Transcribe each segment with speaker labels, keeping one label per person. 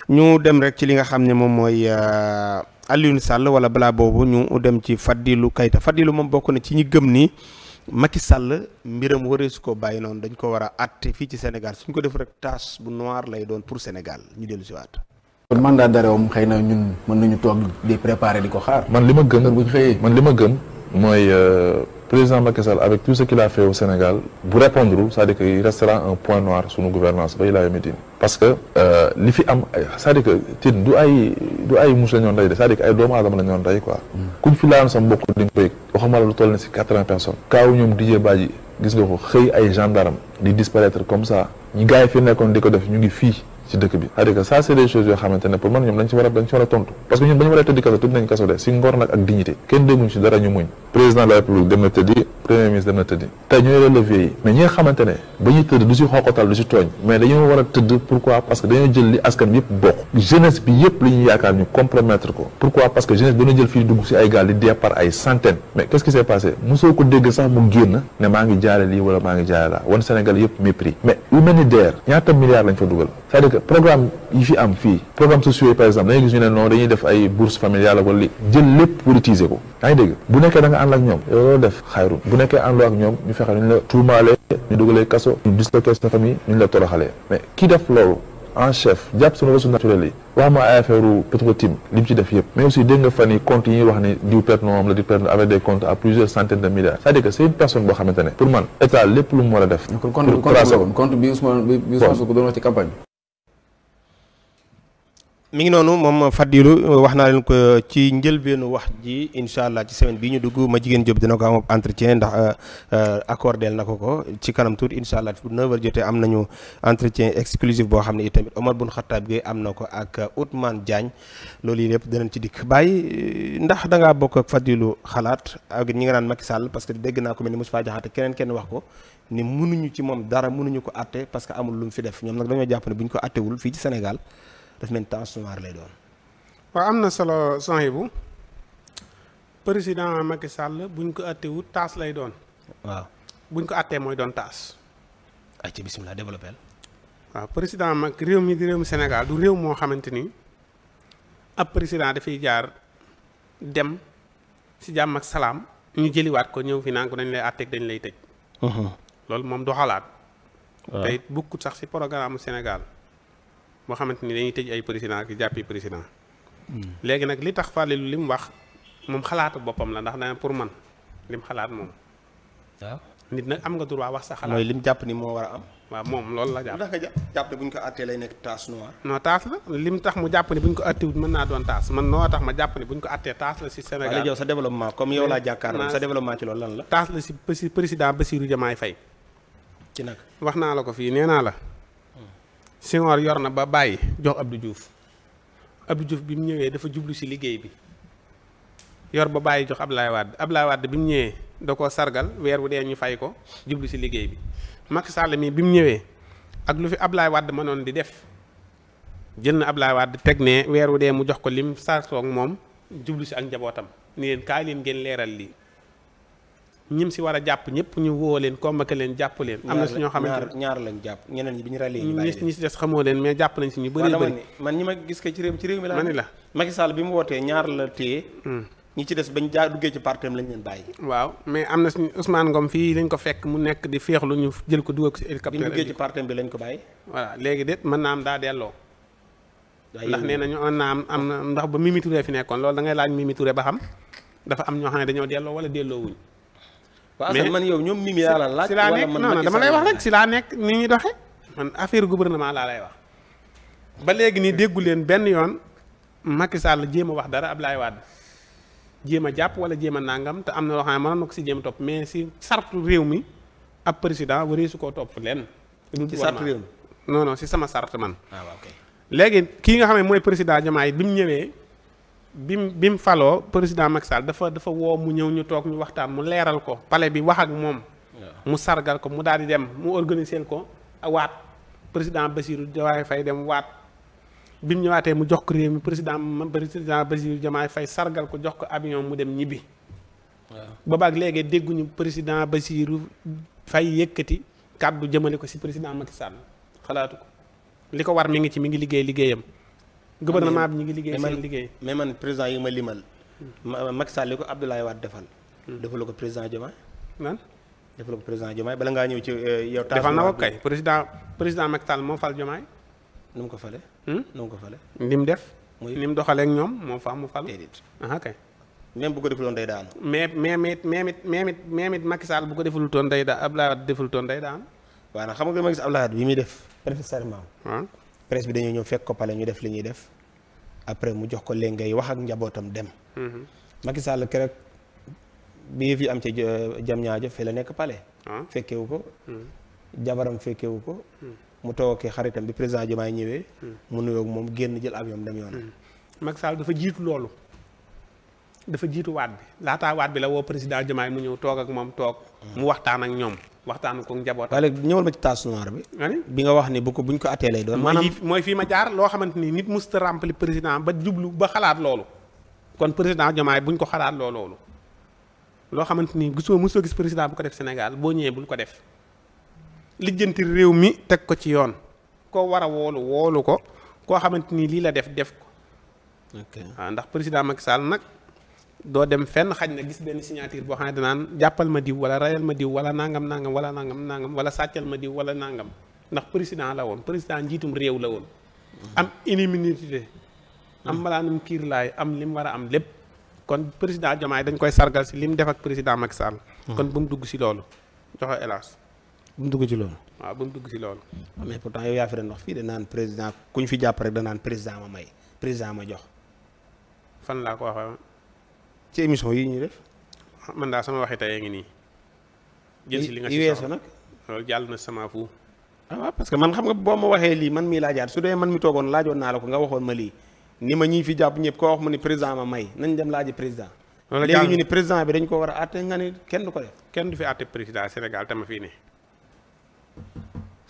Speaker 1: ñu dem rek ci li nga xam ne moom mooy Alioune Sall wala balaa boobu ñu dem ci Fadilou Keita. Fadilou moom bokk na ci ñi gëm ni Macky Sall mbiram waree su ko bàyyi noonu dañ ko war a àtte fii ci Sénégal suñ ko def rek tache bu noir lay doon pour Sénégal ñu dellu si waat.
Speaker 2: kon mandat d'arrêt moom xëy na ñun mën nañu toog di préparer di ko xaar.
Speaker 3: man li ma gëm
Speaker 2: bu ñu xëyee.
Speaker 3: man li ma gëm mooy président Macky Sall avec tout ce qu'il a fait au Sénégal bu répondre c'est-à-dire que il restera un point noir sur nos gouvernance ba ilaa yawmi diin parce que li fi am c'est-à-dire que tin du ay mus la ñoon rey de c'est-à-dire que ay doomu aadama la ñoon rey quoi. kuñ fi laaloon sa mbokk di nga ko yëg waxuma la lu toll na si 80 personnes. kaaw ñoom Didier Badji gis nga ko xëy ay gendarme di disparaître comme ça ñi gars yi fi nekkoon di ko def ñu ngi fii ci dëkk bi c'est-à-dire que ça c'est des choses yoo xamante ne pour man ñoom dañ ci war a tontu parce que ñun bañu war a tëddi kaso tëdd nañ kaso de si ngor nag ak dignité kenn dégguñ ci dara ñu muñ président de la république dem na tëddi premier ministre dem na tëddi tey ñooy relevé yi mais ñi nga xamante ne ba ñuy tëdd du si xooqatal du si tooñ mais dañoo war a tëdd pourquoi parce que dañoo jël li askan bi yëpp bokk jeunesse bi yëpp li ñuy yaakaar ñu compromettre ko pourquoi parce que jeunesse bi dañoo jël fii dugg si ay gaal di dee par ay centaines mais qu'est-ce qui s'est passé mosoo ko dégg sax mu génn ne maa ngi jaare lii wala maa ngi jaare laa wan Sénégal yëpp mépris mais lu mel ni DER ñaata milliards lañ fa dugal c'est-à-dire que programme yi fi am fii programme sociaux yi par exemple dañuy gis ñu ne non dañuy def ay bourse familiale wala li jël lépp politiser ko yaa ngi dégg bu nekkee da nga ànd ak ñoom yow loolu def xayru bu nekkee àndoo ak ñoom ñu fexe ñu la tuumaale ñu dugalee kaso ñu disloqué sa famille ñu la toroxalee mais ki def loolu en chef jàpp suñu ressources naturelles yi wax ma ay affaire Petro-Tim li mu ci def yëpp mais aussi dégg nga fan yi comptes yi ñuy wax ni diw perte moom la di perte avec des comptes à plusieurs centaines de milliards c'est-à-dire que c'est une personne boo xamante ne pour man état lépp lu mu war a def
Speaker 2: compte bi Ousmane Sonko doon wax ci campagne
Speaker 1: mi ngi noonu moom Fadilou wax naa leen ko ci njëlbeenu wax ji incha allah ci semaine bii ñu dugg ma jigéen Diop dina ko am entretien ndax accordé na ko ci kanam tuuti incha allah bu 9h jotee am nañu entretien exclusif boo xam ne itamit Omar Bun Khattab Gueye am na ko ak Ousmane Diagne loolu yi lépp dinañ ci dikk bàyyi ndax da ngaa bokk ak Fadilou xalaat ak ñi nga naan Macky Sall parce que dégg naa ko mel ni Moustapha Diakhaté kenn wax ko ni mënuñu ci moom dara mënuñu ko àtte parce que amul lu mu fi def ñoom nag dañoo jàpp ne bu ñu ko àttewul fii ci Sénégal daf mel temps noir lay doon.
Speaker 4: waaw am na solo Sohaibou président Macky Sall buñ ko àttewut taas lay doon.
Speaker 1: waaw
Speaker 4: buñ ko àttee mooy doon taas.
Speaker 1: ay ci bisimilah développé.
Speaker 4: waaw président Macky réew mi di réew mi Sénégal du réew moo xamante ni ab président dafay jaar dem si jàmm ak salaam ñu jëliwaat ko ñëw fi naan ko dañ lay àtteeg dañ lay tëj. loolu moom du xalaat. waaw te it bukkut sax si programme Sénégal. boo xamante ni dañuy tëj ay président ak jàppi président. léegi nag li tax Fadilou li mu wax moom xalaatu boppam la ndax dana pour man lim xalaat moom.
Speaker 1: waaw
Speaker 4: nit nag am nga droit wax sa xalaat.
Speaker 1: mooy lim jàpp ni moo war a am.
Speaker 4: waaw moom loolu la jàpp.
Speaker 1: ndax nga jàpp ne bu ñu ko àttee lay nekk tache noire.
Speaker 4: non taas la lim tax mu jàpp ne bu ñu ko àttewut mën naa doon taas man noo tax ma jàpp ne bu ñu ko àttee taas la si Sénégal.
Speaker 1: waaw yow sa développement comme yow laa jàkkaarloo sa développement ci loolu lan la.
Speaker 4: taas la si président Bassirou Diomaye Faye.
Speaker 1: ci nag
Speaker 4: wax naa la ko fii nee naa la. Senghor yor na ba bàyyi jox Abdou Diouf bi mu ñëwee dafa jublu si liggéey bi yor ba bàyyi jox Ablaye Wade bi mu ñëwee da koo sargal weer wu dee ñu fay ko jublu si liggéey bi Macky Sall mi bi mu ñëwee ak lu fi Ablaye Wade mënoon di def jël na Ablaye Wade teg ne weer wu dee mu jox ko lim sartoog moom jublu si ak njabootam ni leen kaay leen ngeen leeral lii ñim si war a jàpp ñëpp ñu woo leen convoqué leen jàpp leen. am na si ñoo xamante ne
Speaker 1: ñaar lañ jàpp ñeneen ñi bi ñu ràllee
Speaker 4: ñi si des xamoo leen mais jàpp nañ si ñu bëri bëri.
Speaker 1: man ñi ma gis ko ci réew mi la.
Speaker 4: ma ni la
Speaker 1: Macky Sall bi mu wootee ñaar la téye. ñi ci des bañ duggee ci partem lañ leen bàyyi.
Speaker 4: waaw mais am na si Ousmane Ngom fii lañ ko fekk mu nekk di féexlu ñu jël ko dugal ko si hélicoptère.
Speaker 1: bi ñu duggee ci partem bi lañ ko bàyyi.
Speaker 4: voilà léegi de mën naa am daa delloo. ndax nee nañu mën naa am ndax ba Mimi Touré fi nekkoon loolu da ngay laaj Mimi Touré ba xam dafa am ñoo xam ne dañoo delloo wala delloo wuñ.
Speaker 1: mais man yow ñoom Mimi yaa la laaj.
Speaker 4: si laa nekk non dama lay wax rek si laa nekk ni ñuy doxee man affaire gouvernement laa lay wax. ba léegi nii déggu leen benn yoon Macky Sall jéem a wax dara Ablaye Wade jéem a jàpp wala jéem a nangam te am na loo xam ne mënoon na ko si jéem a topp mais si sartu réew mi ab président waree su koo topp leen.
Speaker 1: ci sartu réew mi
Speaker 4: non si sama sart man.
Speaker 1: waaw ok
Speaker 4: léegi kii nga xam ne mooy président Diomaye bi mu ñëwee. bi mu faloo président Macky Sall dafa woo mu ñëw ñu toog ñu waxtaan mu leeral ko palais bi wax ak moom. mu sargal ko mu daal di dem mu organiser ko waat président Bassirou Diomaye Faye dem waat bi mu ñëwaatee mu jox ko réew mi président Bassirou Diomaye Faye sargal ko jox ko avion mu dem ñibbi. waaw boobaag léegi dégguñu président Bassirou Faye yëkkati kàddu jëmale ko si président Macky Sall xalaatu ko li ko war mi ngi liggéeyam. gouvernement bi ñu ngi liggéey seen liggéey.
Speaker 1: mais man président yi ma limal. Macky Sall li ko Abdoulaye Wade defal. defal ko président Diomaye.
Speaker 4: nan
Speaker 1: defal ko président Diomaye bala ngaa ñëw ci yow.
Speaker 4: defal na ko kay président Macky Sall moo fal Diomaye.
Speaker 1: nu mu ko fale. nu mu ko fale.
Speaker 4: li mu def.
Speaker 1: muy
Speaker 4: ni mu doxalee ak ñoom moo fa mu fal.
Speaker 1: déedéet.
Speaker 4: kay.
Speaker 1: même bu ko defuloon day daanu.
Speaker 4: mais Macky Sall bu ko deful toon day daan Abdoulaye Wade deful toon day daan.
Speaker 1: waaw nag xam nga ma gis Abdoulaye Wade bi muy def. presse serment.
Speaker 4: waaw
Speaker 1: presse bi dañoo ñëw fekk ko pale ñu def li ñuy def après mu jox ko léegi ngay wax ak njabootam dem. Macky Sall keroog bi fi am ci jam ñaajo fi la nekk pale. fekkewu ko. jabaram fekkewu ko. mu toog ak xaritam bi président Diomaye ñëwee. mu nuyoo ak moom génn jël avion dem yoon.
Speaker 4: Macky Sall dafa jiitu loolu. dafa jiitu waat bi laataa waat bi la woo président Diomaye mu ñëw toog ak moom toog. mu waxtaan ak ñoom waxtaan ko njaboot.
Speaker 1: waaye léegi ñëwal ma ci tache noire bi. bi nga wax ni buñ ko attee lay doon. maanaam
Speaker 4: mooy fii ma jaar loo xamante ni nit musta rempli président ba jublu ba xalaat loolu. kon président Diomaye buñ ko xalaat loolu. loo xamante ni mosoo gis président bu ko def Sénégal boo ñëwee bul ko def. lijjanti réew mi teg ko ci yoon. koo war a woolu ko koo xamante ni lii la def ko.
Speaker 1: ok
Speaker 4: waaw ndax président Macky Sall nag. doo dem fenn xaj na gis benn signature boo xam ne danaan jàppal ma diw wala rayal ma diw wala nangam wala sàccal ma diw wala nangam ndax président la woon président njiitum réew la woon. am immunité. am malaanum kiir laay am li mu war a am lépp. kon président Diomaye dañ koy sargal si li mu def ak président Macky Sall. kon bu mu dugg si loolu joxe hélas.
Speaker 1: bu mu dugg ci loolu.
Speaker 4: waaw bu mu dugg si loolu.
Speaker 1: mais pourtant yow yaa fi doon wax fii da naan président ku ñu fi jàpp rek da naan président ma may président ma jox.
Speaker 4: fan laa ko waxee.
Speaker 1: ci émission yi ñuy def.
Speaker 4: man daal sama waxi tey ngi nii. jël si li nga si
Speaker 1: weesu nag.
Speaker 4: loolu jàll na sama fu.
Speaker 1: waaw parce que man xam nga boo ma waxee lii man mii laa jaar su dee man mi toogoon laajoon naa la ko nga waxoon ma lii ni ma ñii fi jàpp ñëpp koo wax mu ni président ma may nañ dem laaji président. léegi ñu ni président bi dañ ko war a àtte nga ni kenn du ko def.
Speaker 4: kenn du fi àtte président Sénégal tama fii ne.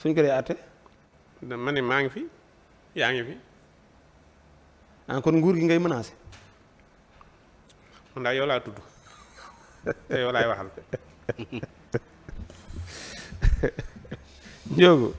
Speaker 1: suñ ko dee àtte.
Speaker 4: ma ne maa ngi fi yaa ngi fi.
Speaker 1: kon nguur gi ngay menacé.
Speaker 4: man daal yow laa tudd te yow laay waxal.
Speaker 1: Ndiogou.